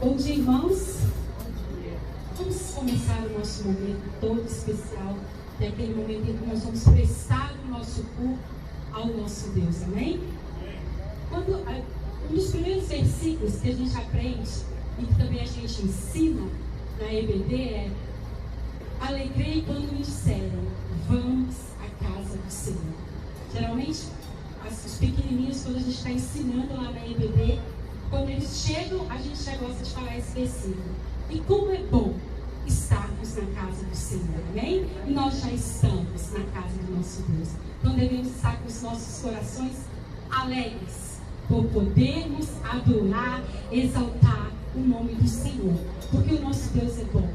Bom dia, irmãos. Vamos começar o nosso momento todo especial, que é aquele momento em que nós vamos prestar o nosso culto ao nosso Deus, amém? Um dos primeiros versículos que a gente aprende e que também a gente ensina na EBD é: alegrei quando me disseram, vamos à casa do Senhor. Geralmente, os pequenininhos, quando a gente está ensinando lá na EBD, quando eles chegam, a gente já gosta de falar esse versículo. E como é bom estarmos na casa do Senhor, amém? E nós já estamos na casa do nosso Deus. Então devemos estar com os nossos corações alegres, por podermos adorar, exaltar o nome do Senhor. Porque o nosso Deus é bom.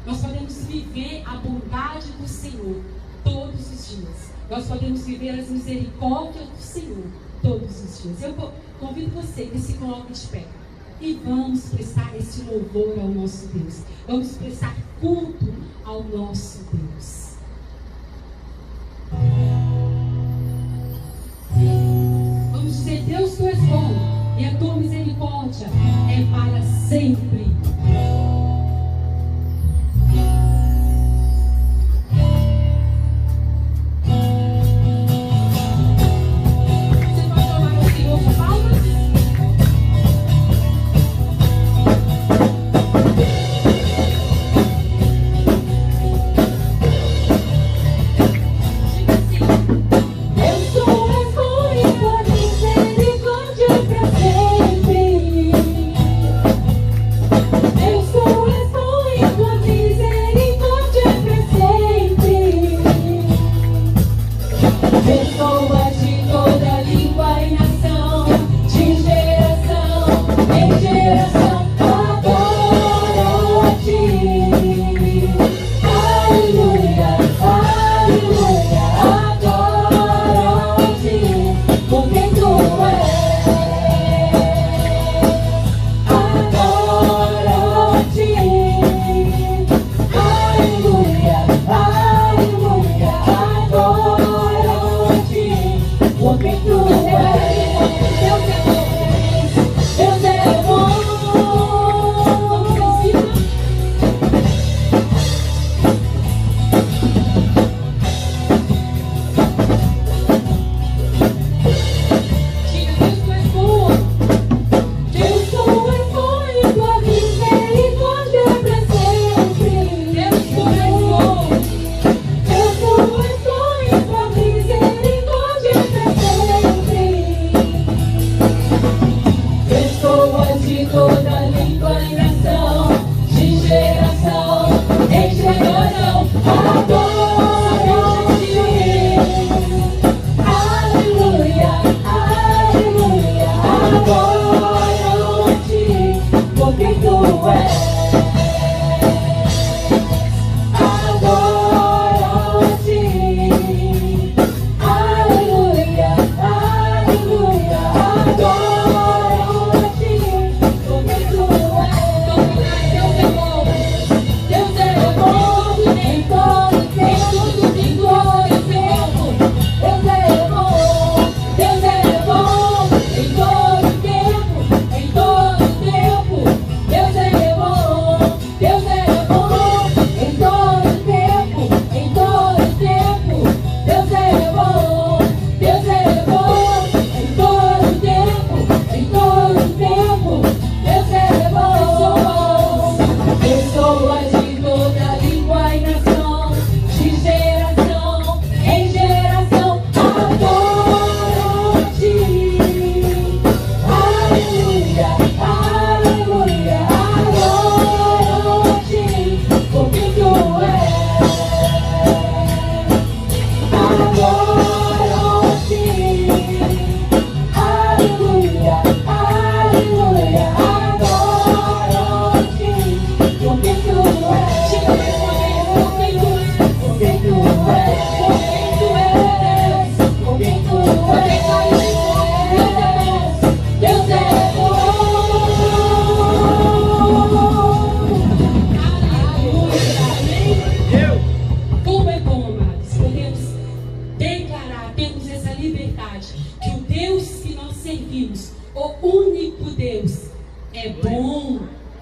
Nós podemos viver a bondade do Senhor todos os dias. Nós podemos viver as misericórdias do Senhor todos os dias. Eu convido você que se coloque de pé e vamos prestar esse louvor ao nosso Deus. Vamos prestar culto ao nosso Deus. Vamos dizer: Deus, tu és bom e a tua misericórdia é para sempre.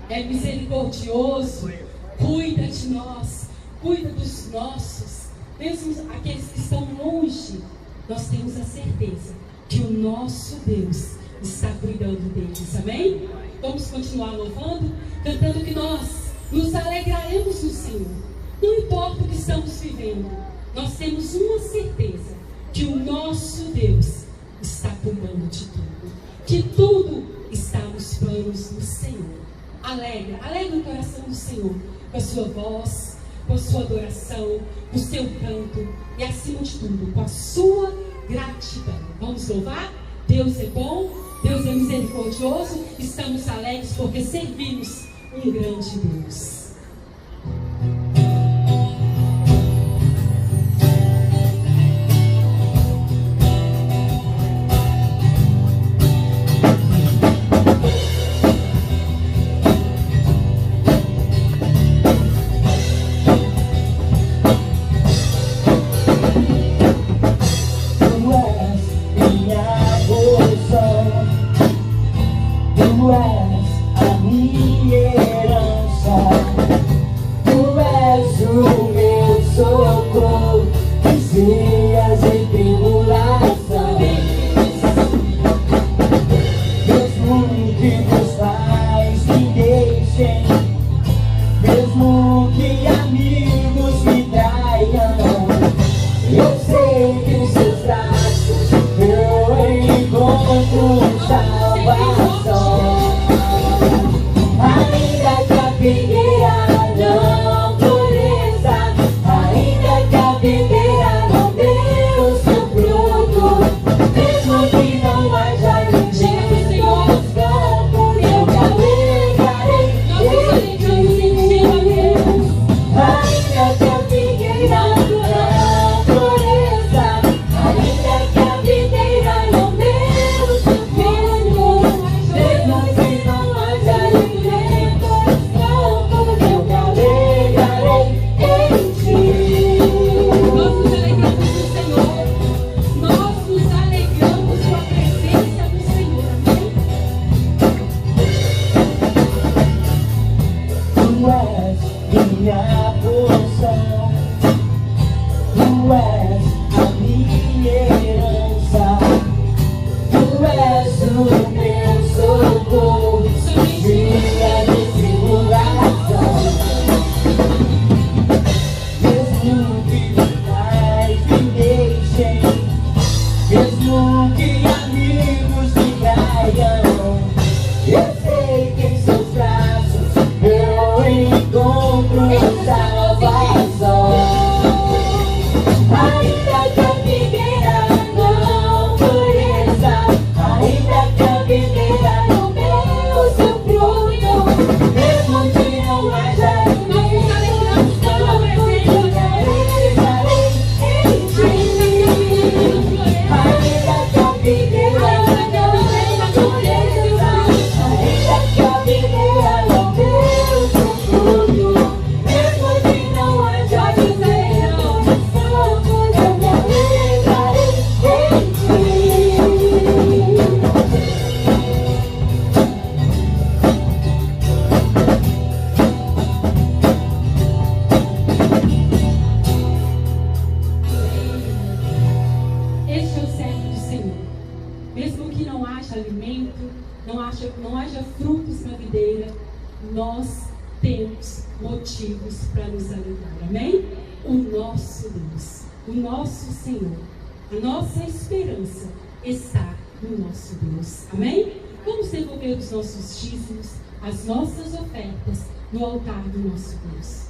é misericordioso, cuida de nós, cuida dos nossos, mesmo aqueles que estão longe, nós temos a certeza que o nosso Deus está cuidando deles, amém? Vamos continuar louvando, cantando que nós nos alegraremos no Senhor. Não importa o que estamos vivendo, nós temos uma certeza, que o nosso Deus está cuidando de tudo, que tudo está nos planos do Senhor. Alegra o coração do Senhor, com a sua voz, com a sua adoração, com o seu canto e, acima de tudo, com a sua gratidão. Vamos louvar? Deus é bom, Deus é misericordioso, estamos alegres porque servimos um grande Deus. Não haja frutos na videira, nós temos motivos para nos alegrar, amém? O nosso Deus, o nosso Senhor, a nossa esperança está no nosso Deus, amém? Vamos devolver os nossos dízimos, as nossas ofertas no altar do nosso Deus.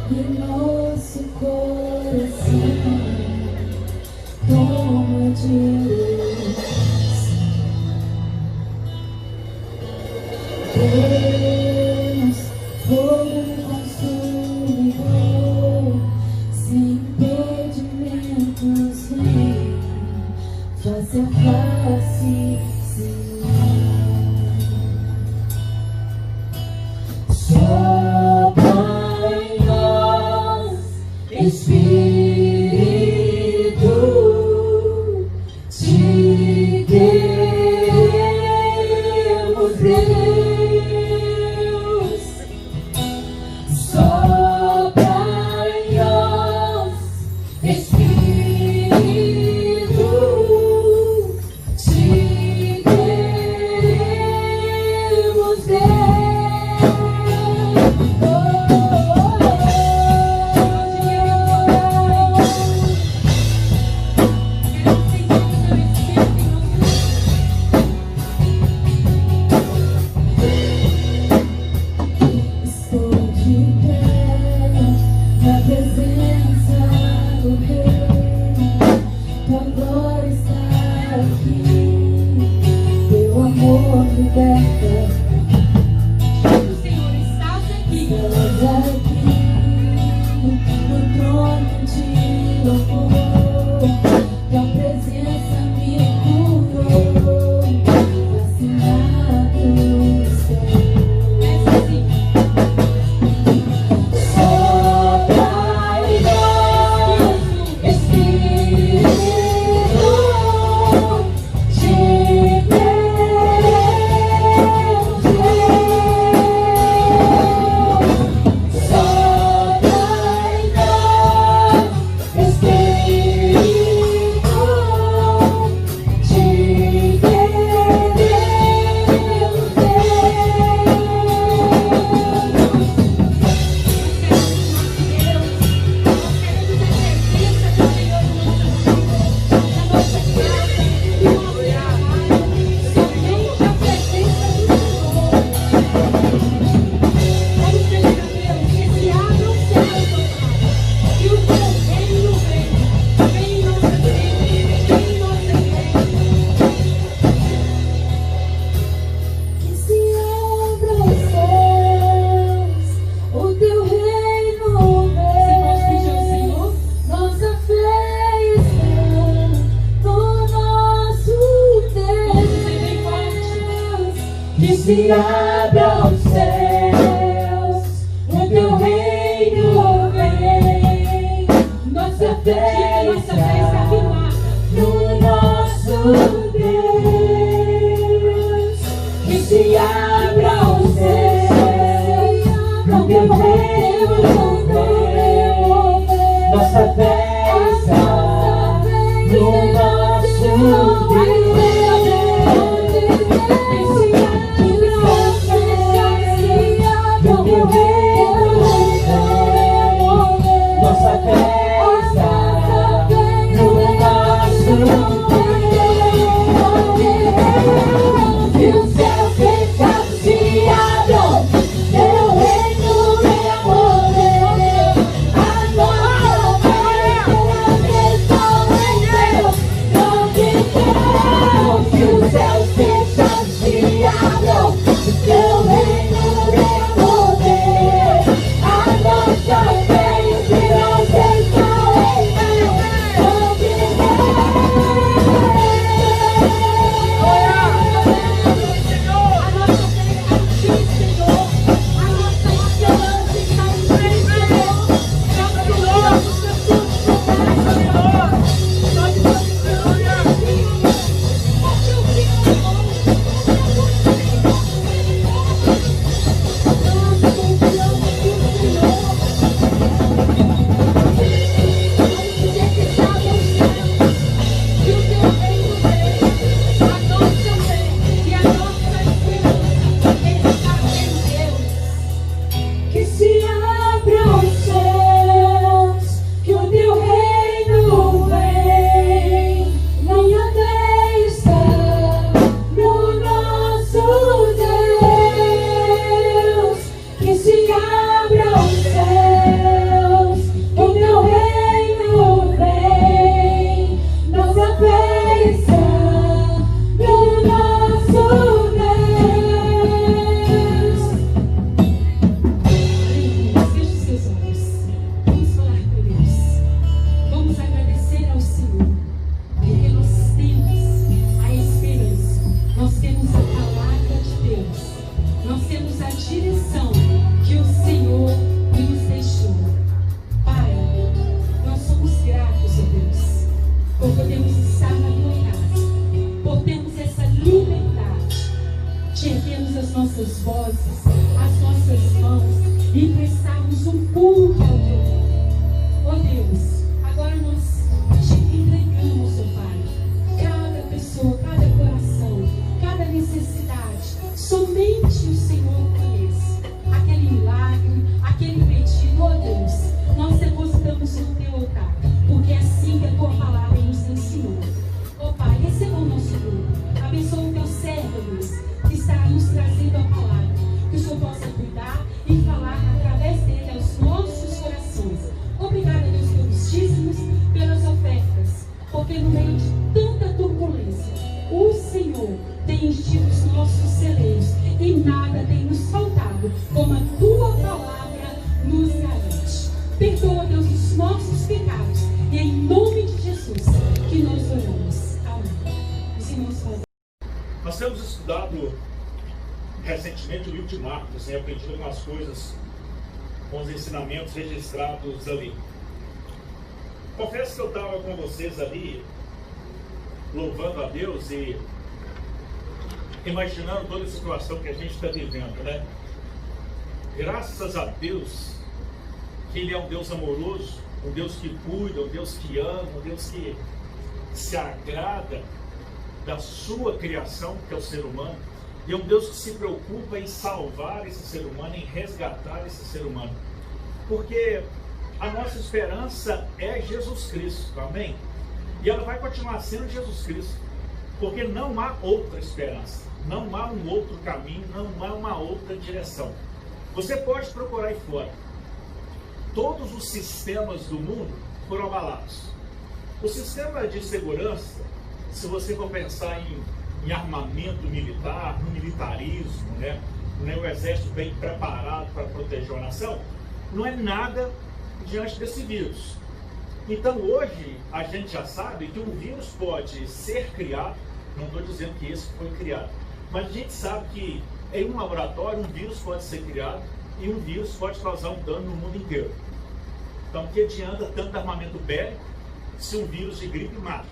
E nosso coração toma direção. Deus, fogo consumidor, sem impedimentos vem se abram os céus, o teu reino vem, nossa fé está no nosso Deus. Que se abram os céus, o teu reino vem, nossa fé está no nosso Deus. Nós temos estudado recentemente o livro de Marcos, assim, aprendido algumas coisas com os ensinamentos registrados ali. Confesso que eu estava com vocês ali, louvando a Deus e imaginando toda a situação que a gente está vivendo, né? Graças a Deus, que Ele é um Deus amoroso, um Deus que cuida, um Deus que ama, um Deus que se agrada da sua criação, que é o ser humano, e é um Deus que se preocupa em salvar esse ser humano, em resgatar esse ser humano, porque a nossa esperança é Jesus Cristo, amém? E ela vai continuar sendo Jesus Cristo, porque não há outra esperança, não há um outro caminho, não há uma outra direção. Você pode procurar aí fora, todos os sistemas do mundo foram abalados. O sistema de segurança, se você for pensar em armamento militar, no militarismo, né, o exército bem preparado para proteger a nação, não é nada diante desse vírus. Então hoje a gente já sabe que um vírus pode ser criado, não estou dizendo que esse foi criado, mas a gente sabe que Em um laboratório, um vírus pode ser criado e um vírus pode causar um dano no mundo inteiro. Então, que adianta tanto armamento bélico se um vírus de gripe mata?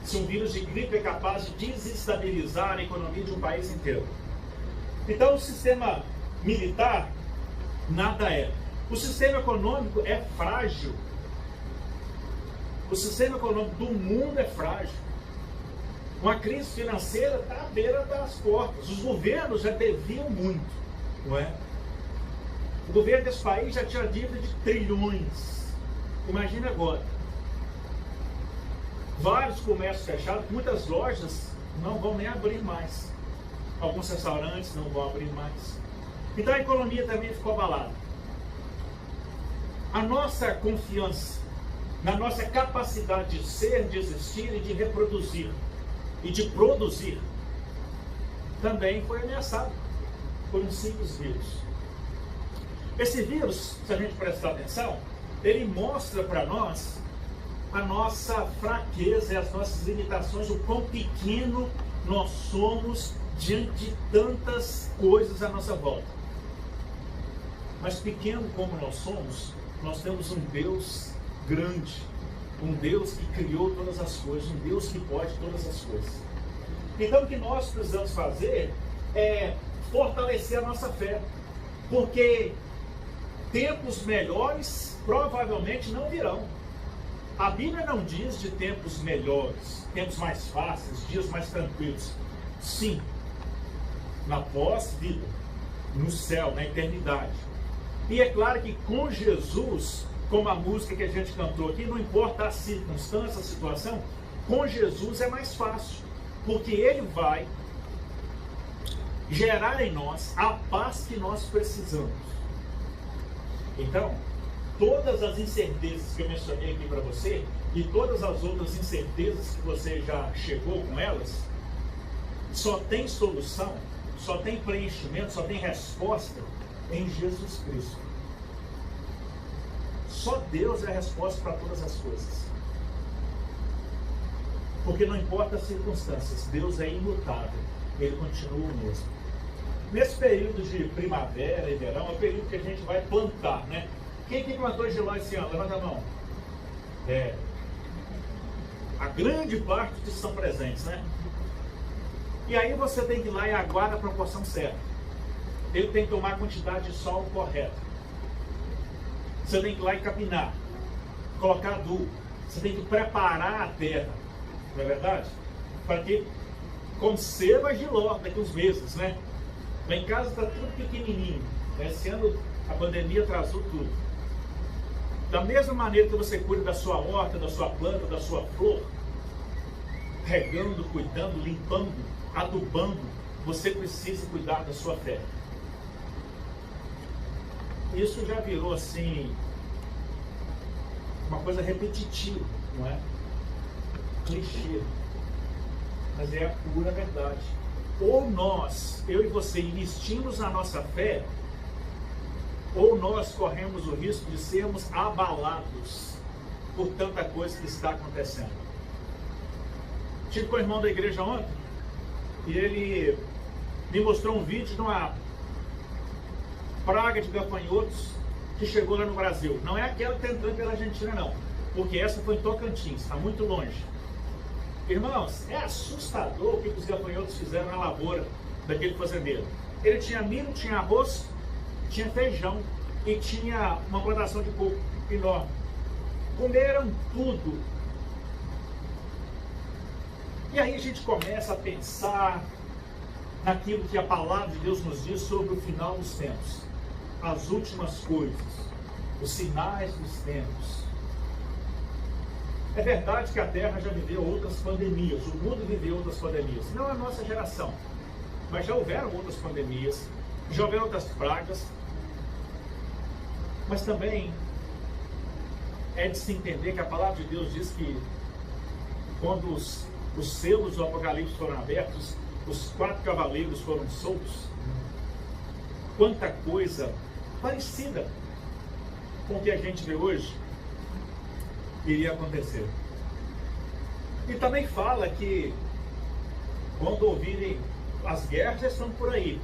Se um vírus de gripe é capaz de desestabilizar a economia de um país inteiro? Então, o sistema militar nada é. O sistema econômico é frágil. O sistema econômico do mundo é frágil. Uma crise financeira está à beira das portas. Os governos já deviam muito, não é? O governo desse país já tinha dívida de trilhões. Imagina agora. Vários comércios fechados, muitas lojas não vão nem abrir mais. Alguns restaurantes não vão abrir mais. Então a economia também ficou abalada. A nossa confiança na nossa capacidade de ser, de existir e de reproduzir e de produzir também foi ameaçada por um simples vírus. Esse vírus, se a gente prestar atenção, ele mostra para nós a nossa fraqueza e as nossas limitações, o quão pequeno nós somos diante de tantas coisas à nossa volta. Mas pequeno como nós somos, nós temos um Deus grande, um Deus que criou todas as coisas, um Deus que pode todas as coisas. Então o que nós precisamos fazer é fortalecer a nossa fé, porque tempos melhores provavelmente não virão. A Bíblia não diz de tempos melhores, tempos mais fáceis, dias mais tranquilos. Sim, na pós-vida, no céu, na eternidade. E é claro que com Jesus, como a música que a gente cantou aqui, não importa a circunstância, a situação, com Jesus é mais fácil, porque Ele vai gerar em nós a paz que nós precisamos. Então, todas as incertezas que eu mencionei aqui para você, e todas as outras incertezas que você já chegou com elas, só tem solução, só tem preenchimento, só tem resposta em Jesus Cristo. Só Deus é a resposta para todas as coisas. Porque não importa as circunstâncias, Deus é imutável, Ele continua o mesmo. Nesse período de primavera e verão, é o período que a gente vai plantar, né? Quem que plantou giló esse ano? Levanta a mão. A grande parte que estão presentes, né? E aí você tem que ir lá e aguardar a proporção certa. Ele tem que tomar a quantidade de sol correta. Você tem que ir lá e capinar, colocar adubo. Você tem que preparar a terra, não é verdade? Para que conceba giló daqui uns meses, né? Lá em casa está tudo pequenininho. Esse ano a pandemia atrasou tudo. Da mesma maneira que você cuida da sua horta, da sua planta, da sua flor, regando, cuidando, limpando, adubando, você precisa cuidar da sua fé. Isso já virou assim uma coisa repetitiva, não é? Clichê. Mas é a pura verdade. Ou nós, eu e você, investimos na nossa fé, ou nós corremos o risco de sermos abalados por tanta coisa que está acontecendo. Estive com o irmão da igreja ontem e ele me mostrou um vídeo de uma praga de gafanhotos que chegou lá no Brasil. Não é aquela que está entrando pela Argentina, não, porque essa foi em Tocantins, está muito longe. Irmãos, é assustador o que os gafanhotos fizeram na lavoura daquele fazendeiro. Ele tinha milho, tinha arroz, tinha feijão e tinha uma plantação de coco enorme. Comeram tudo. E aí a gente começa a pensar naquilo que a palavra de Deus nos diz sobre o final dos tempos, as últimas coisas, os sinais dos tempos. É verdade que a Terra já viveu outras pandemias, o mundo viveu outras pandemias, não a nossa geração, mas já houveram outras pandemias, já houveram outras pragas, mas também é de se entender que a palavra de Deus diz que quando os selos do Apocalipse foram abertos, os 4 cavaleiros foram soltos, quanta coisa parecida com o que a gente vê hoje iria acontecer. E também fala que quando ouvirem as guerras já estão por aí,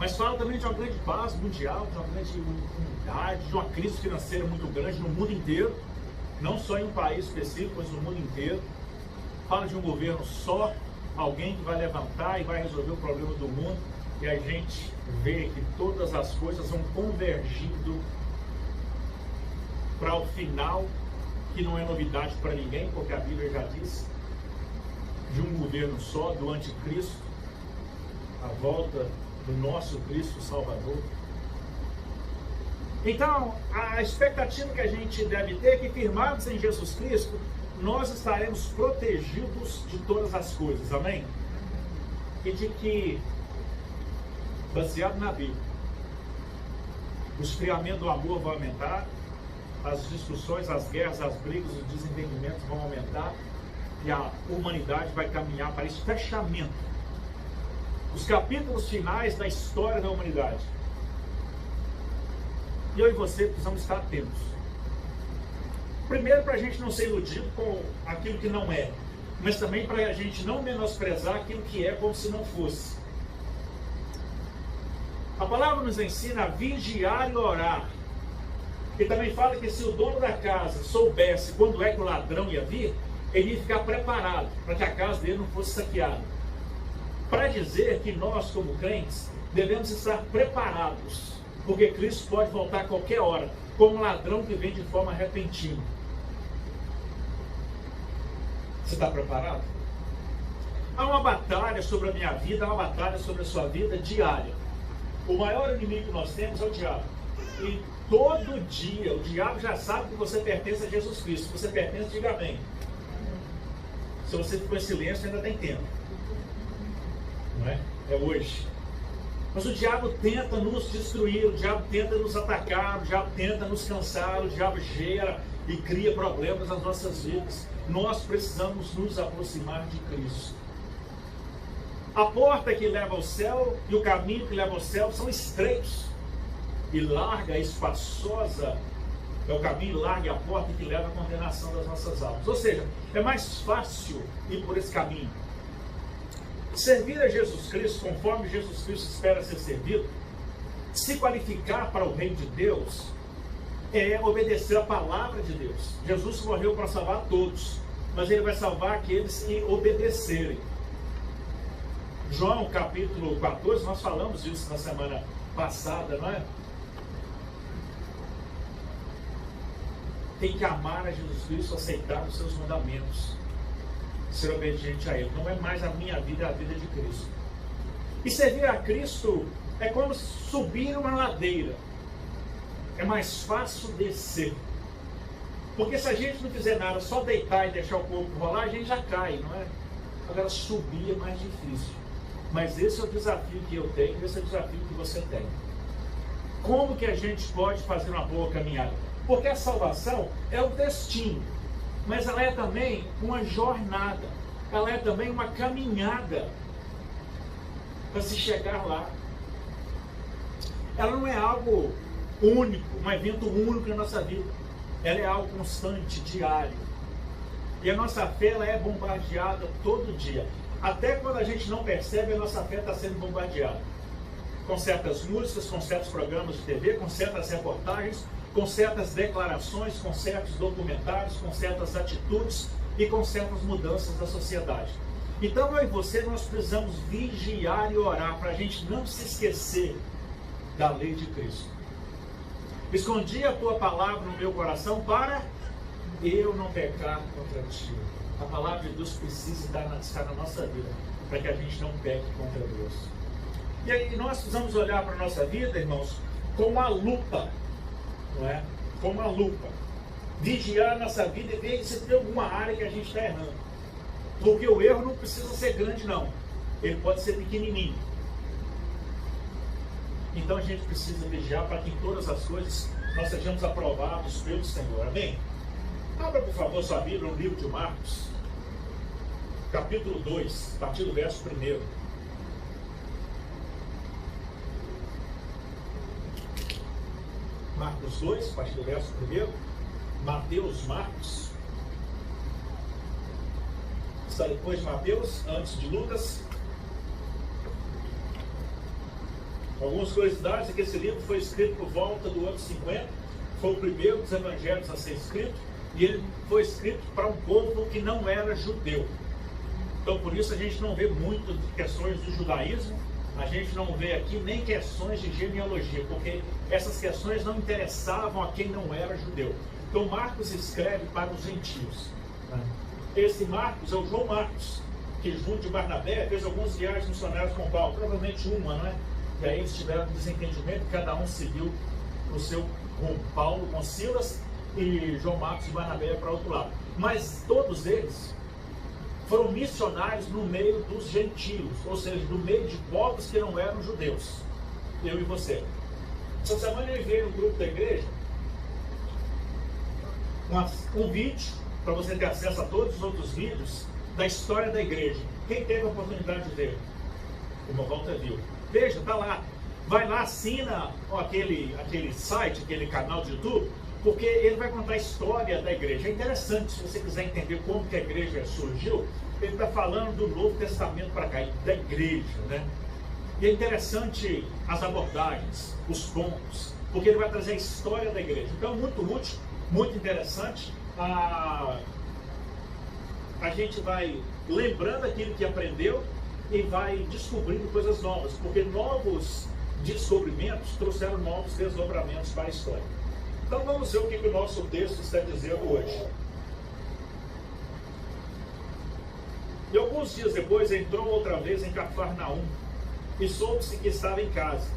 mas fala também de uma grande paz mundial, de uma grande unidade, de uma crise financeira muito grande no mundo inteiro, não só em um país específico, mas no mundo inteiro. Fala de um governo só, alguém que vai levantar e vai resolver o problema do mundo, e a gente vê que todas as coisas vão convergindo para o final, que não é novidade para ninguém, porque a Bíblia já diz, de um governo só, do anticristo, a volta do nosso Cristo Salvador. Então, a expectativa que a gente deve ter é que, firmados em Jesus Cristo, nós estaremos protegidos de todas as coisas, amém? E de que, baseado na Bíblia, o esfriamento do amor vai aumentar, as discussões, as guerras, as brigas, os desentendimentos vão aumentar, e a humanidade vai caminhar para esse fechamento. Os capítulos finais da história da humanidade. E eu e você precisamos estar atentos. Primeiro, para a gente não ser iludido com aquilo que não é, mas também para a gente não menosprezar aquilo que é como se não fosse. A palavra nos ensina a vigiar e orar. E também fala que se o dono da casa soubesse quando é que o ladrão ia vir, ele ia ficar preparado para que a casa dele não fosse saqueada. Para dizer que nós, como crentes, devemos estar preparados, porque Cristo pode voltar a qualquer hora, como um ladrão que vem de forma repentina. Você está preparado? Há uma batalha sobre a minha vida, há uma batalha sobre a sua vida diária. O maior inimigo que nós temos é o diabo. E todo dia o diabo já sabe que você pertence a Jesus Cristo. Se você pertence, diga amém. Se você ficou em silêncio, ainda tem tempo. Não é? É hoje. Mas o diabo tenta nos destruir, o diabo tenta nos atacar, o diabo tenta nos cansar, o diabo gera e cria problemas nas nossas vidas. Nós precisamos nos aproximar de Cristo. A porta que leva ao céu e o caminho que leva ao céu são estreitos. E larga, espaçosa é o caminho, larga é a porta que leva à condenação das nossas almas. Ou seja, é mais fácil ir por esse caminho. Servir a Jesus Cristo, conforme Jesus Cristo espera ser servido, se qualificar para o reino de Deus, é obedecer a palavra de Deus. Jesus morreu para salvar todos, mas Ele vai salvar aqueles que obedecerem. João capítulo 14, nós falamos disso na semana passada, não é? Tem que amar a Jesus Cristo, aceitar os seus mandamentos, ser obediente a Ele. Não é mais a minha vida, é a vida de Cristo. E servir a Cristo é como subir uma ladeira. É mais fácil descer. Porque se a gente não fizer nada, só deitar e deixar o corpo rolar, a gente já cai, não é? Agora subir é mais difícil. Mas esse é o desafio que eu tenho, esse é o desafio que você tem. Como que a gente pode fazer uma boa caminhada? Porque a salvação é o destino, mas ela é também uma jornada, ela é também uma caminhada para se chegar lá. Ela não é algo único, um evento único na nossa vida, ela é algo constante, diário. E a nossa fé ela é bombardeada todo dia. Até quando a gente não percebe, a nossa fé está sendo bombardeada. Com certas músicas, com certos programas de TV, com certas reportagens, com certas declarações, com certos documentários, com certas atitudes e com certas mudanças da sociedade. Então eu e você, nós precisamos vigiar e orar para a gente não se esquecer da lei de Cristo. Escondi a tua palavra no meu coração para eu não pecar contra ti. A palavra de Deus precisa estar na nossa vida para que a gente não peque contra Deus. E aí nós precisamos olhar para a nossa vida, irmãos, com uma lupa, não é? Com uma lupa. Vigiar a nossa vida e ver se tem alguma área que a gente está errando. Porque o erro não precisa ser grande, não. Ele pode ser pequenininho. Então a gente precisa vigiar para que em todas as coisas nós sejamos aprovados pelo Senhor. Amém? Abra, por favor, sua Bíblia no livro de Marcos, capítulo 2, a partir do verso 1. Marcos 2, a partir do verso 1. Mateus, Marcos. Está depois de Mateus, antes de Lucas. Algumas curiosidades é que esse livro foi escrito por volta do ano 50, foi o primeiro dos evangelhos a ser escrito, e ele foi escrito para um povo que não era judeu. Então por isso a gente não vê muito de questões do judaísmo, a gente não vê aqui nem questões de genealogia, porque essas questões não interessavam a quem não era judeu. Então Marcos escreve para os gentios. Esse Marcos é o João Marcos, que junto de Barnabé fez algumas viagens missionárias com Paulo, provavelmente uma, não é? E aí eles tiveram um desentendimento, cada um seguiu o seu rumo. Paulo com Silas e João Marcos e Barnabé para o outro lado. Mas todos eles foram missionários no meio dos gentios, ou seja, no meio de povos que não eram judeus. Eu e você. Essa semana eu enviei no grupo da igreja um vídeo para você ter acesso a todos os outros vídeos da história da igreja. Quem teve a oportunidade de ver? Como a Walter viu. Veja, está lá. Vai lá, assina aquele site, aquele canal de YouTube, porque ele vai contar a história da igreja. É interessante, se você quiser entender como que a igreja surgiu, ele está falando do Novo Testamento para cá, da igreja, né? E é interessante as abordagens, os pontos, porque ele vai trazer a história da igreja. Então, muito útil, muito interessante. A gente vai lembrando aquilo que aprendeu e vai descobrindo coisas novas, porque novos descobrimentos trouxeram novos desdobramentos para a história. Então vamos ver o que o nosso texto está dizendo hoje. E alguns dias depois entrou outra vez em Cafarnaum e soube-se que estava em casa.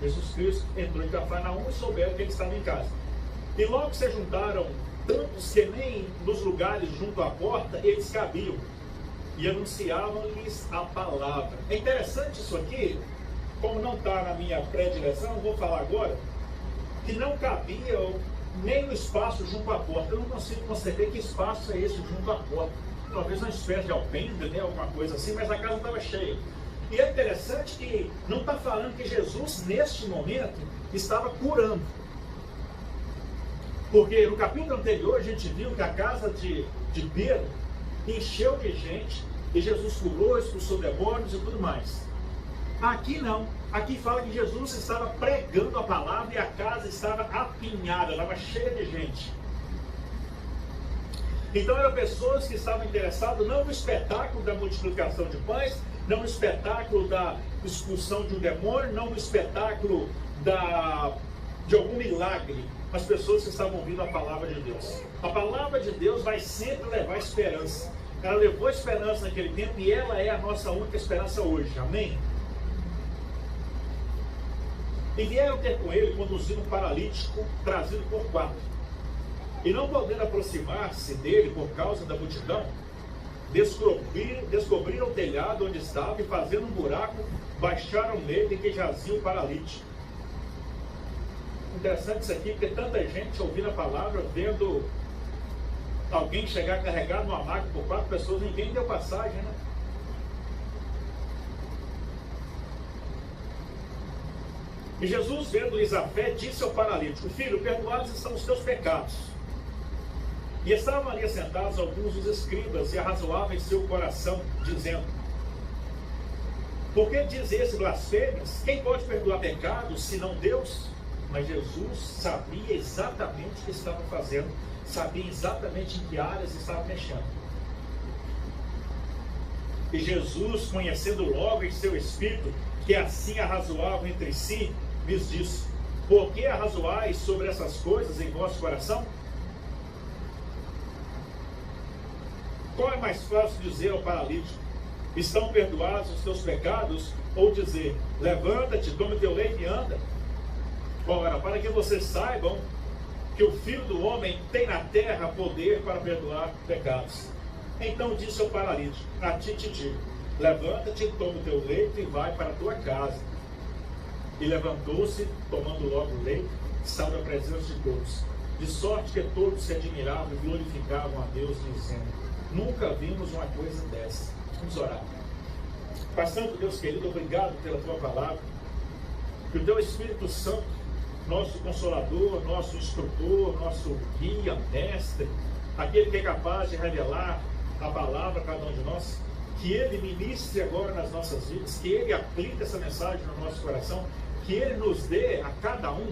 Jesus Cristo entrou em Cafarnaum e souberam que ele estava em casa. E logo se juntaram tantos que nem nos lugares junto à porta eles cabiam, e anunciavam-lhes a palavra. É interessante isso aqui, como não está na minha predileção, eu vou falar agora, que não cabia nem no espaço junto à porta. Eu não consigo conceber que espaço é esse junto à porta. Talvez uma espécie de alpendre, né, alguma coisa assim, mas a casa estava cheia. E é interessante que não está falando que Jesus, neste momento, estava curando. Porque no capítulo anterior a gente viu que a casa de Pedro encheu de gente e Jesus curou, expulsou demônios e tudo mais. Aqui não. Aqui fala que Jesus estava pregando a palavra e a casa estava apinhada, estava cheia de gente. Então eram pessoas que estavam interessadas não no espetáculo da multiplicação de pães, não no espetáculo da expulsão de um demônio, não no espetáculo de algum milagre, mas pessoas que estavam ouvindo a palavra de Deus. A palavra de Deus vai sempre levar esperança. Ela levou esperança naquele tempo e ela é a nossa única esperança hoje. Amém? E vieram ter com ele, conduzindo um paralítico, trazido por 4. E não podendo aproximar-se dele por causa da multidão, descobriram o telhado onde estava e, fazendo um buraco, baixaram nele que jazia o paralítico. Interessante isso aqui, porque tanta gente ouvindo a palavra, vendo alguém chegar carregado numa maca por 4 pessoas, ninguém deu passagem, né? E Jesus, vendo-lhes a fé, disse ao paralítico: Filho, perdoados estão os teus pecados. E estavam ali assentados alguns dos escribas e arrazoavam em seu coração, dizendo: Por que diz esse blasfêmias? Quem pode perdoar pecados, senão Deus? Mas Jesus sabia exatamente o que estava fazendo, sabia exatamente em que áreas estava mexendo. E Jesus, conhecendo logo em seu espírito que assim arrazoavam entre si, lhes disse: Por que arrazoais sobre essas coisas em vosso coração? Qual é mais fácil dizer ao paralítico: Estão perdoados os teus pecados? Ou dizer: Levanta-te, toma teu leito e anda? Ora, para que vocês saibam que o Filho do Homem tem na terra poder para perdoar pecados. Então disse ao paralítico: A ti te digo, levanta-te, toma o teu leito e vai para a tua casa. E levantou-se, tomando logo o leito, saiu da presença de todos. De sorte que todos se admiravam e glorificavam a Deus, dizendo: Nunca vimos uma coisa dessa. Vamos orar. Pai Santo, Deus querido, obrigado pela tua palavra. Que o teu Espírito Santo, nosso Consolador, nosso Instrutor, nosso Guia, Mestre, aquele que é capaz de revelar a palavra a cada um de nós, que Ele ministre agora nas nossas vidas, que Ele aplique essa mensagem no nosso coração, que Ele nos dê a cada um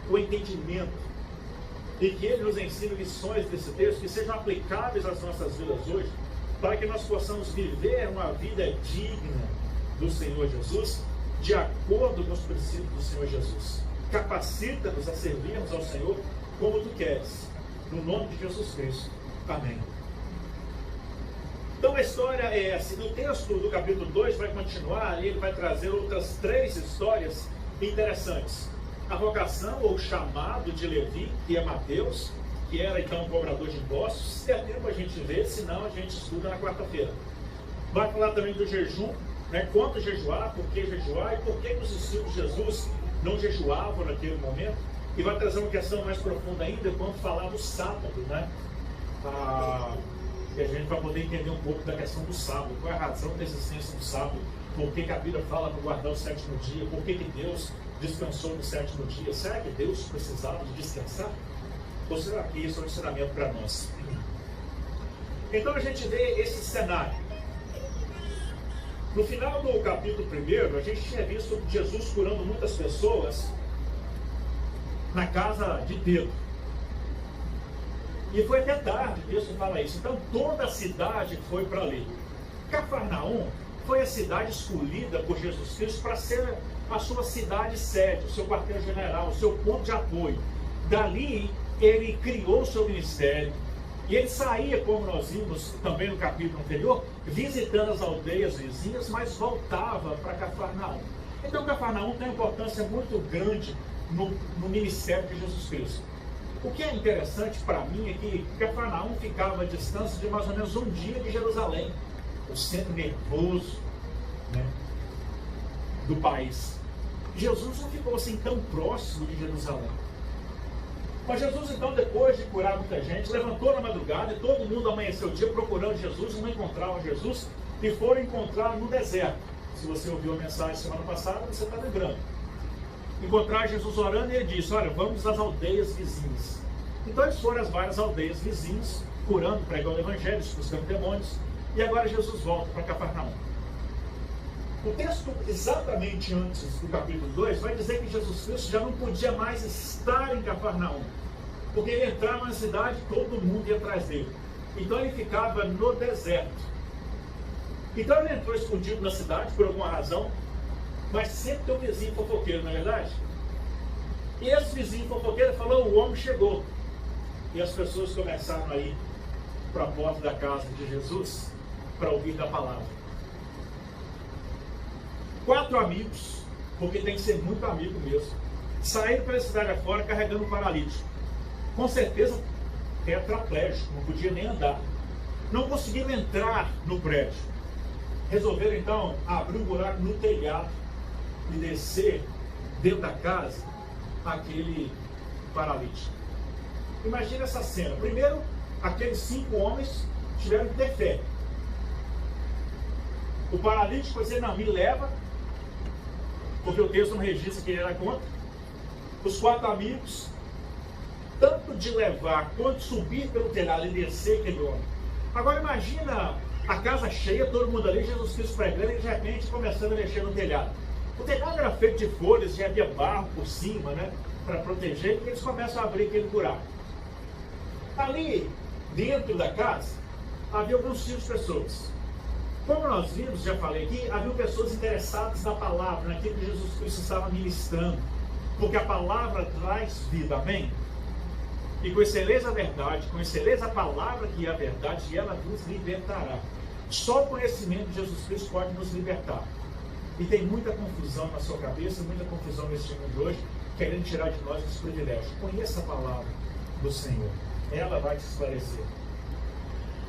o entendimento e que Ele nos ensine lições desse texto que sejam aplicáveis às nossas vidas hoje, para que nós possamos viver uma vida digna do Senhor Jesus, de acordo com os princípios do Senhor Jesus. Capacita-nos a servirmos ao Senhor como Tu queres, no nome de Jesus Cristo. Amém. Então a história é essa. No texto do capítulo 2 vai continuar e ele vai trazer outras 3 histórias interessantes. A vocação ou chamado de Levi, que é Mateus, que era então um cobrador de impostos. Se der tempo a gente vê, senão a gente estuda na quarta-feira. Vai falar também do jejum, né? Quanto jejuar, por que jejuar e por que os discípulos de Jesus não jejuavam naquele momento. E vai trazer uma questão mais profunda ainda quando falar do sábado, né? E a gente vai poder entender um pouco da questão do sábado, qual é a razão da existência do sábado, por que a Bíblia fala para guardar o 7º dia, por que Deus descansou no 7º dia. Será que Deus precisava de descansar? Ou será que isso é um ensinamento para nós? Então a gente vê esse cenário. No final do capítulo 1, a gente tinha visto Jesus curando muitas pessoas na casa de Pedro. E foi até tarde, o texto fala isso. Então toda a cidade foi para ali. Cafarnaum foi a cidade escolhida por Jesus Cristo para ser a sua cidade sede, o seu quartel-general, o seu ponto de apoio. Dali ele criou o seu ministério. E ele saía, como nós vimos também no capítulo anterior, visitando as aldeias vizinhas, mas voltava para Cafarnaum. Então Cafarnaum tem uma importância muito grande no ministério de Jesus Cristo. O que é interessante para mim é que Cafarnaum ficava a distância de mais ou menos um dia de Jerusalém, o centro nervoso, né, do país. Jesus não ficou assim tão próximo de Jerusalém. Mas Jesus então, depois de curar muita gente, levantou na madrugada e todo mundo amanheceu o dia procurando Jesus e não encontravam Jesus e foram encontrar no deserto. Se você ouviu a mensagem semana passada, você está lembrando. Encontrar Jesus orando e ele disse: olha, vamos às aldeias vizinhas. Então eles foram às várias aldeias vizinhas, curando, pregando o evangelho, expulsando demônios, e agora Jesus volta para Cafarnaum. O texto, exatamente antes do capítulo 2, vai dizer que Jesus Cristo já não podia mais estar em Cafarnaum, porque ele entrava na cidade e todo mundo ia atrás dele. Então ele ficava no deserto. Então ele entrou escondido na cidade por alguma razão, mas sempre tem um vizinho fofoqueiro, não é verdade? E esse vizinho fofoqueiro falou: o homem chegou. E as pessoas começaram a ir para a porta da casa de Jesus para ouvir da palavra. 4 amigos, porque tem que ser muito amigo mesmo, saíram pela cidade afora carregando um paralítico. Com certeza tetraplégico, não podia nem andar. Não conseguiram entrar no prédio. Resolveram então abrir um buraco no telhado e descer dentro da casa aquele paralítico. Imagina essa cena. Primeiro, aqueles 5 homens tiveram que ter fé. O paralítico vai dizer: não, me leva, porque o texto não registra que ele era contra. Os 4 amigos, tanto de levar quanto subir pelo telhado e descer aquele homem. Agora imagina a casa cheia, todo mundo ali, Jesus Cristo pregando e de repente começando a mexer no telhado. O telhado era feito de folhas, já havia barro por cima, né, para proteger, e eles começam a abrir aquele buraco. Ali, dentro da casa, havia alguns tipos de pessoas. Como nós vimos, já falei aqui, havia pessoas interessadas na palavra, naquilo que Jesus Cristo estava ministrando, porque a palavra traz vida, amém? E conhecereis a verdade, conhecereis a palavra que é a verdade, e ela vos libertará. Só o conhecimento de Jesus Cristo pode nos libertar. E tem muita confusão na sua cabeça, muita confusão nesse mundo de hoje, querendo tirar de nós esse privilégio. Conheça a palavra do Senhor, ela vai te esclarecer.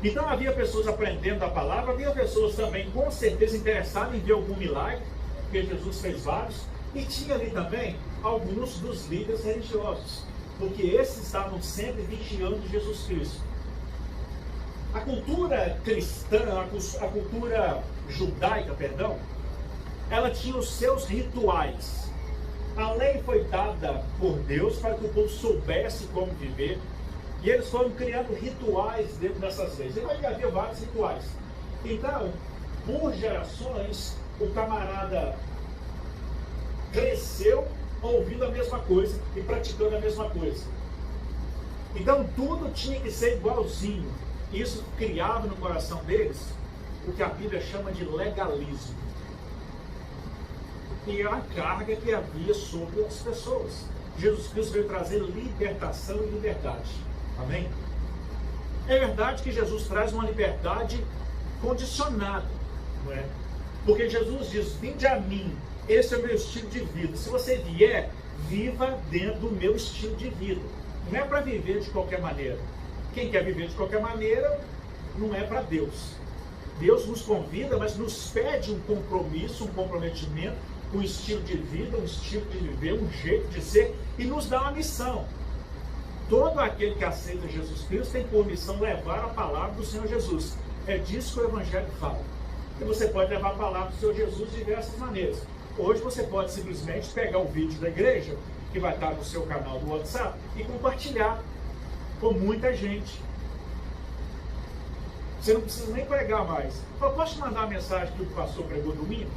Então havia pessoas aprendendo a palavra, havia pessoas também com certeza interessadas em ver algum milagre, porque Jesus fez vários, e tinha ali também alguns dos líderes religiosos, porque esses estavam sempre vigiando Jesus Cristo. A cultura cristã, a cultura judaica, perdão, ela tinha os seus rituais. A lei foi dada por Deus para que o povo soubesse como viver, e eles foram criando rituais dentro dessas leis. E havia vários rituais. Então, por gerações, o camarada cresceu ouvindo a mesma coisa e praticando a mesma coisa. Então tudo tinha que ser igualzinho. Isso criava no coração deles o que a Bíblia chama de legalismo. E a carga que havia sobre as pessoas. Jesus Cristo veio trazer libertação e liberdade. Amém? É verdade que Jesus traz uma liberdade condicionada, não é? Porque Jesus diz: vinde a mim, esse é o meu estilo de vida. Se você vier, viva dentro do meu estilo de vida. Não é para viver de qualquer maneira. Quem quer viver de qualquer maneira, não é para Deus. Deus nos convida, mas nos pede um compromisso, um comprometimento, um estilo de vida, um estilo de viver, um jeito de ser, e nos dá uma missão. Todo aquele que aceita Jesus Cristo tem por missão levar a palavra do Senhor Jesus. É disso que o Evangelho fala. E você pode levar a palavra do Senhor Jesus de diversas maneiras. Hoje você pode simplesmente pegar o vídeo da igreja, que vai estar no seu canal do WhatsApp, e compartilhar com muita gente. Você não precisa nem pregar mais. Eu posso te mandar a mensagem que o pastor pregou domingo?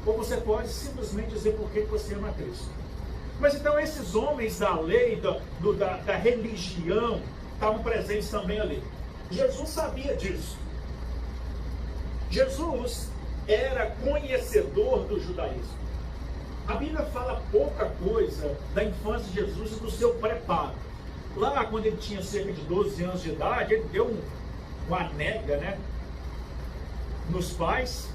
Ou você pode simplesmente dizer por que você ama Cristo. Mas então esses homens da lei, da religião, estavam presentes também ali. Jesus sabia disso. Jesus era conhecedor do judaísmo. A Bíblia fala pouca coisa da infância de Jesus e do seu preparo. Lá, quando ele tinha cerca de 12 anos de idade, ele deu uma nega, né, nos pais.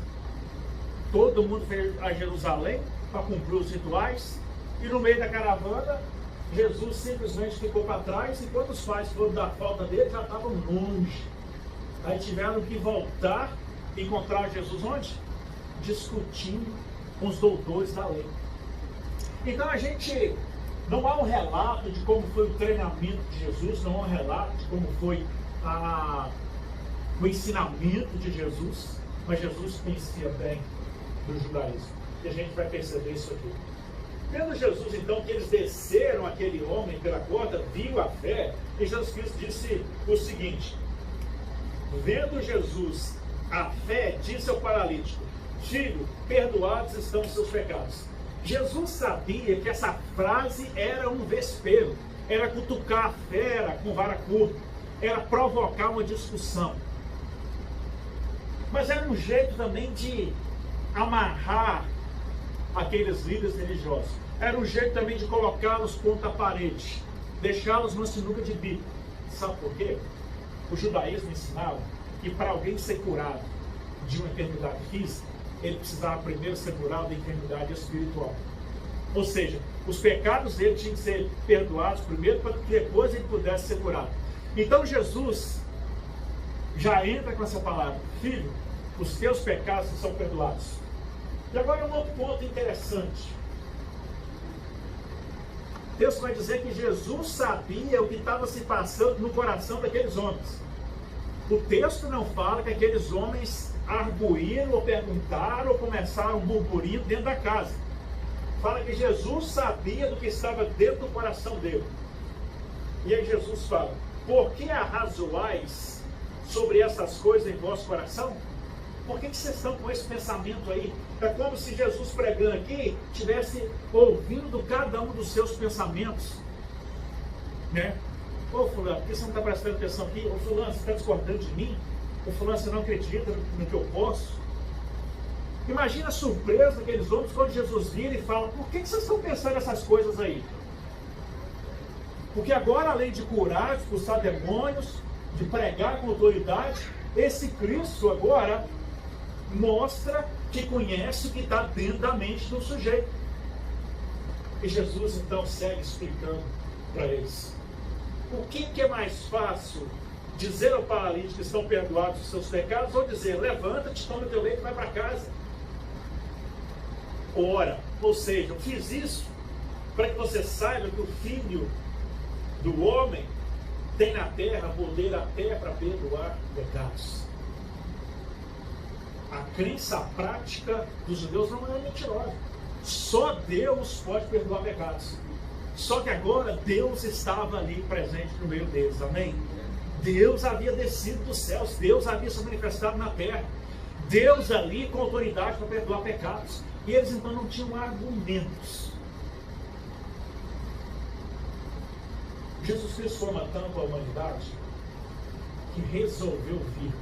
Todo mundo veio a Jerusalém para cumprir os rituais. E no meio da caravana, Jesus simplesmente ficou para trás. E quando os pais foram dar falta dele, já estavam longe. Aí tiveram que voltar e encontrar Jesus onde? Discutindo com os doutores da lei. Então a gente não há um relato de como foi o treinamento de Jesus, não há um relato de como foi o ensinamento de Jesus, mas Jesus conhecia bem do judaísmo. E a gente vai perceber isso aqui. Vendo Jesus, então, que eles desceram aquele homem pela corda, viu a fé, e Jesus Cristo disse o seguinte: vendo Jesus a fé, disse ao paralítico: filho, perdoados estão os seus pecados. Jesus sabia que essa frase era um vespeiro, era cutucar a fera com vara curta, era provocar uma discussão. Mas era um jeito também de amarrar aqueles líderes religiosos. Era um jeito também de colocá-los contra a parede, deixá-los numa sinuca de bico. Sabe por quê? O judaísmo ensinava que para alguém ser curado de uma enfermidade física, ele precisava primeiro ser curado da enfermidade espiritual. Ou seja, os pecados dele tinham que ser perdoados primeiro, para que depois ele pudesse ser curado. Então Jesus já entra com essa palavra: filho, os teus pecados são perdoados. E agora um outro ponto interessante. Deus vai dizer que Jesus sabia o que estava se passando no coração daqueles homens. O texto não fala que aqueles homens arguíram, ou perguntaram, ou começaram um burburinho dentro da casa. Fala que Jesus sabia do que estava dentro do coração dele. E aí Jesus fala: por que arrazoais sobre essas coisas em vosso coração? Por que vocês estão com esse pensamento aí? É como se Jesus pregando aqui estivesse ouvindo cada um dos seus pensamentos, né? Ô fulano, por que você não está prestando atenção aqui? Ô fulano, você está discordando de mim? Ô fulano, você não acredita no que eu posso? Imagina a surpresa daqueles homens quando Jesus vira e fala: por que vocês estão pensando essas coisas aí? Porque agora, além de curar, de expulsar demônios, de pregar com autoridade, esse Cristo agora mostra que conhece o que está dentro da mente do sujeito. E Jesus então segue explicando para eles. O que é mais fácil? Dizer ao paralítico que estão perdoados os seus pecados, ou dizer: levanta-te, toma o teu leito e vai para casa? Ora, ou seja, eu fiz isso para que você saiba que o Filho do Homem tem na terra poder até para perdoar pecados. A crença prática dos judeus não é mentirosa. Só Deus pode perdoar pecados. Só que agora Deus estava ali presente no meio deles, amém? Deus havia descido dos céus, Deus havia se manifestado na terra. Deus ali com autoridade para perdoar pecados. E eles então não tinham argumentos. Jesus Cristo foi uma tanto a humanidade que resolveu vir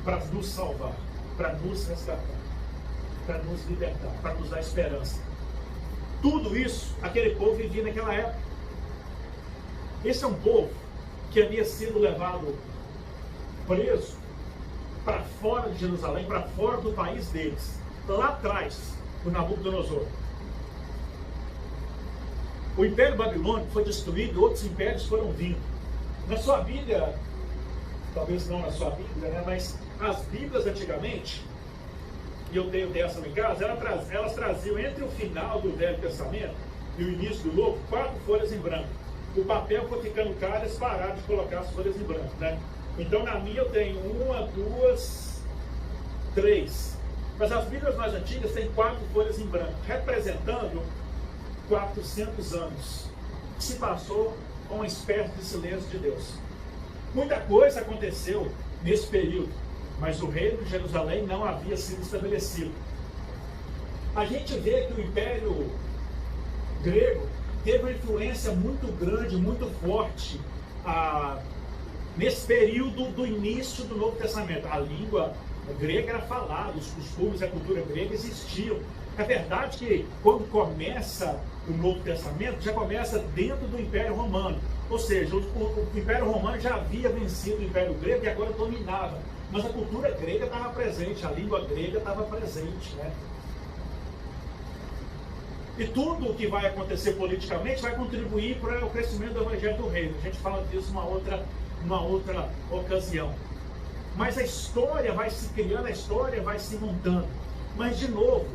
para nos salvar, para nos resgatar, para nos libertar, para nos dar esperança. Tudo isso, aquele povo vivia naquela época. Esse é um povo que havia sido levado preso para fora de Jerusalém, para fora do país deles, lá atrás, por Nabucodonosor. O Império Babilônico foi destruído, outros impérios foram vindo. Na sua Bíblia, talvez não na sua Bíblia, né, mas as Bíblias antigamente, e eu tenho dessa em casa, elas traziam entre o final do Velho Testamento e o início do Novo, 4 folhas em branco. O papel foi ficando caro, eles pararam de colocar as folhas em branco, né? Então na minha eu tenho 1, 2, 3. Mas as Bíblias mais antigas têm 4 folhas em branco, representando 400 anos que se passou com uma espécie de silêncio de Deus. Muita coisa aconteceu nesse período, mas o reino de Jerusalém não havia sido estabelecido. A gente vê que o Império Grego teve uma influência muito grande, muito forte nesse período do início do Novo Testamento. A língua grega era falada, os costumes, a cultura grega existiam. É verdade que quando começa o Novo Testamento, já começa dentro do Império Romano. Ou seja, o Império Romano já havia vencido o Império Grego e agora dominava. Mas a cultura grega estava presente, a língua grega estava presente, né? E tudo o que vai acontecer politicamente vai contribuir para o crescimento do Evangelho do Reino. A gente fala disso numa outra ocasião. Mas a história vai se criando, a história vai se montando. Mas, de novo,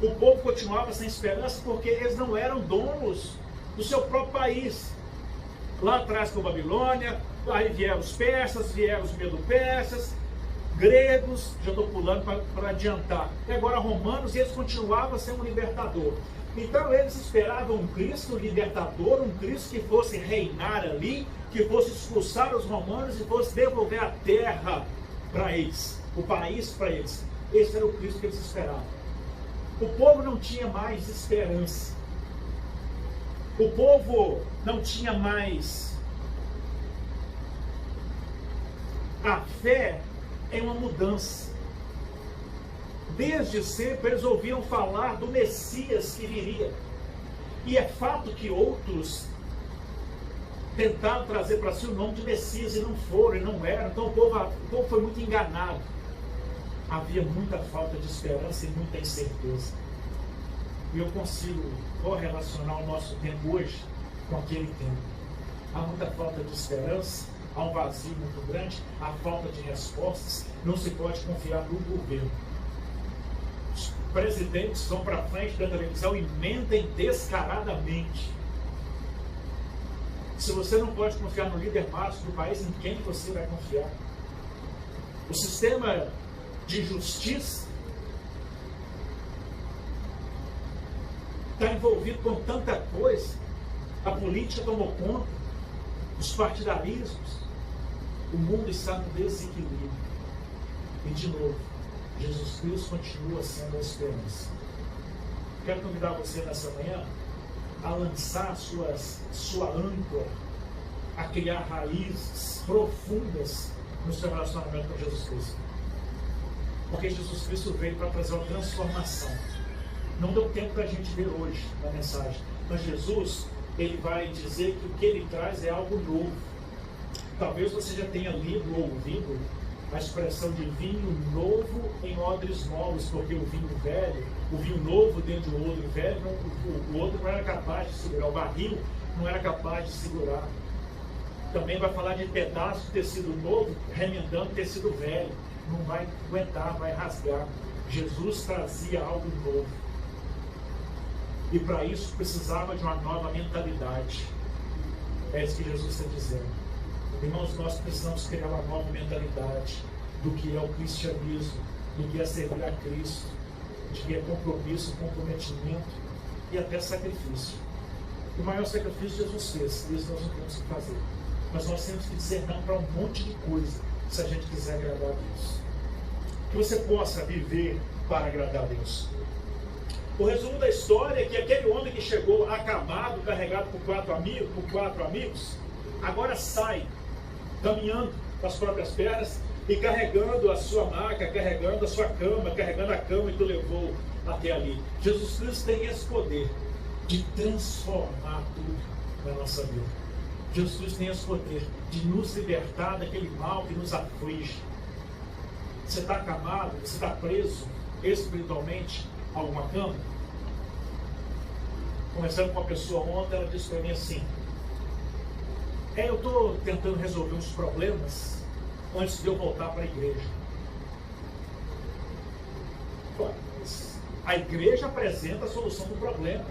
o povo continuava sem esperança porque eles não eram donos do seu próprio país. Lá atrás com a Babilônia, aí vieram os persas, vieram os medo-persas, gregos, já estou pulando para adiantar. E agora romanos, e eles continuavam a ser um libertador. Então eles esperavam um Cristo libertador, um Cristo que fosse reinar ali, que fosse expulsar os romanos e fosse devolver a terra para eles, o país para eles. Esse era o Cristo que eles esperavam. O povo não tinha mais esperança. O povo não tinha mais a fé em uma mudança. Desde sempre eles ouviam falar do Messias que viria. E é fato que outros tentaram trazer para si o nome de Messias e não foram, e não eram. Então o povo foi muito enganado. Havia muita falta de esperança e muita incerteza. E eu consigo correlacionar o nosso tempo hoje com aquele tempo. Há muita falta de esperança, há um vazio muito grande, há falta de respostas, não se pode confiar no governo. Os presidentes vão para frente da televisão e mentem descaradamente. Se você não pode confiar no líder máximo do país, em quem você vai confiar? O sistema de justiça está envolvido com tanta coisa. A política tomou conta, os partidarismos, o mundo está no desequilíbrio. E de novo, Jesus Cristo continua sendo a esperança. Quero convidar você nessa manhã a lançar sua âncora, a criar raízes profundas no seu relacionamento com Jesus Cristo. Porque Jesus Cristo veio para trazer uma transformação. Não deu tempo para a gente ver hoje na mensagem. Mas Jesus, ele vai dizer que o que ele traz é algo novo. Talvez você já tenha lido ou ouvido a expressão de vinho novo em odres novos, porque o vinho novo dentro do odre velho, o odre não era capaz de segurar, o barril não era capaz de segurar. Também vai falar de pedaço de tecido novo remendando tecido velho. Não vai aguentar, vai rasgar. Jesus trazia algo novo. E para isso precisava de uma nova mentalidade. É isso que Jesus está dizendo. Irmãos, nós precisamos criar uma nova mentalidade do que é o cristianismo, do que é servir a Cristo, de que é compromisso, comprometimento e até sacrifício. O maior sacrifício Jesus fez, e isso nós não temos que fazer. Mas nós temos que dizer não para um monte de coisa, se a gente quiser agradar a Deus. Que você possa viver para agradar a Deus. O resumo da história é que aquele homem que chegou acamado, carregado por quatro amigos, agora sai caminhando com as próprias pernas e carregando a sua maca, carregando a sua cama, carregando a cama que tu levou até ali. Jesus Cristo tem esse poder de transformar tudo na nossa vida. Jesus Cristo tem esse poder de nos libertar daquele mal que nos aflige. Você está acamado, você está preso espiritualmente a alguma cama? Conversando com uma pessoa ontem, ela disse para mim assim: eu estou tentando resolver uns problemas antes de eu voltar para a igreja. Claro, mas a igreja apresenta a solução do problema.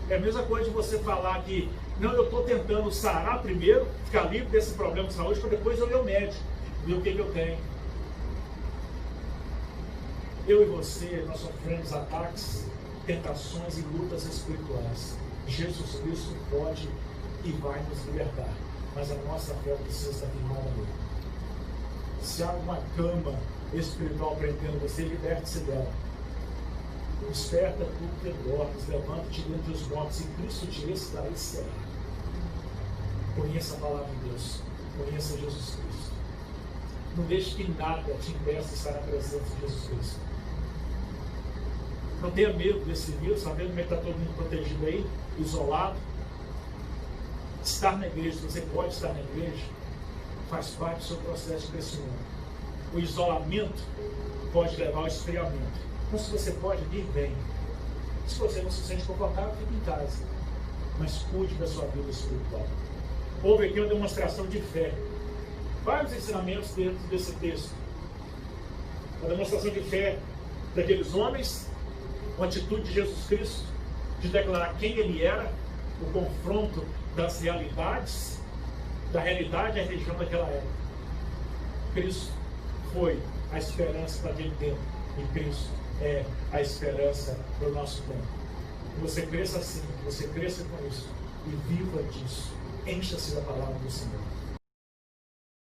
É a mesma coisa de você falar que, não, eu estou tentando sarar primeiro, ficar livre desse problema de saúde, para depois eu ir ao médico, ver o que eu tenho. Eu e você, nós sofremos ataques, tentações e lutas espirituais. Jesus Cristo pode e vai nos libertar, mas a nossa fé precisa estar firmada nele. Se há uma cama espiritual prendendo você, liberte-se dela. Desperta tudo que dormes, levanta-te dentre os mortos, e Cristo te esclarecerá. Conheça a palavra de Deus, conheça Jesus Cristo. Não deixe que nada te impeça de estar na presença de Jesus Cristo. Não tenha medo desse vírus, sabendo como é que está todo mundo protegido aí, isolado. Estar na igreja, se você pode estar na igreja, faz parte do seu processo de crescimento. O isolamento pode levar ao esfriamento. Então, se você pode vir, vem. Se você não se sente confortável, fique em casa. Mas cuide da sua vida espiritual. Houve aqui uma demonstração de fé. Vários ensinamentos dentro desse texto. A demonstração de fé daqueles homens, uma atitude de Jesus Cristo, de declarar quem ele era, o confronto das realidades, da realidade e a religião daquela época. Cristo foi a esperança para aquele tempo, e Cristo é a esperança para o nosso tempo. Que você cresça assim, que você cresça com isso, e viva disso. Encha-se da palavra do Senhor.